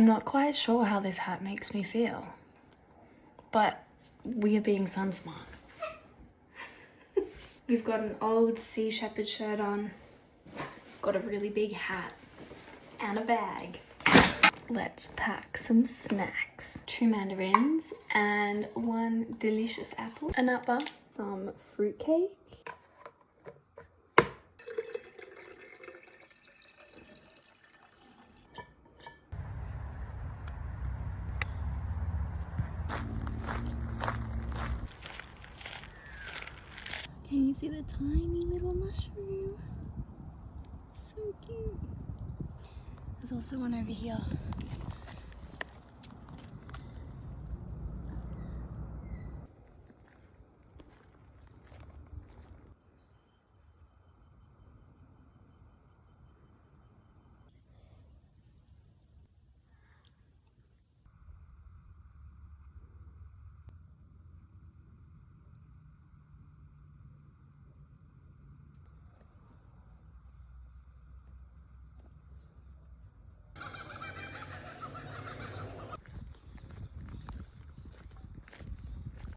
I'm not quite sure how this hat makes me feel, but we are being sun smart. We've got an old Sea Shepherd shirt on, got a really big hat, and a bag. Let's pack some snacks. 2 mandarins and 1 delicious apple, a nut bar, some fruitcake, can you see the tiny little mushroom? So cute. There's also one over here.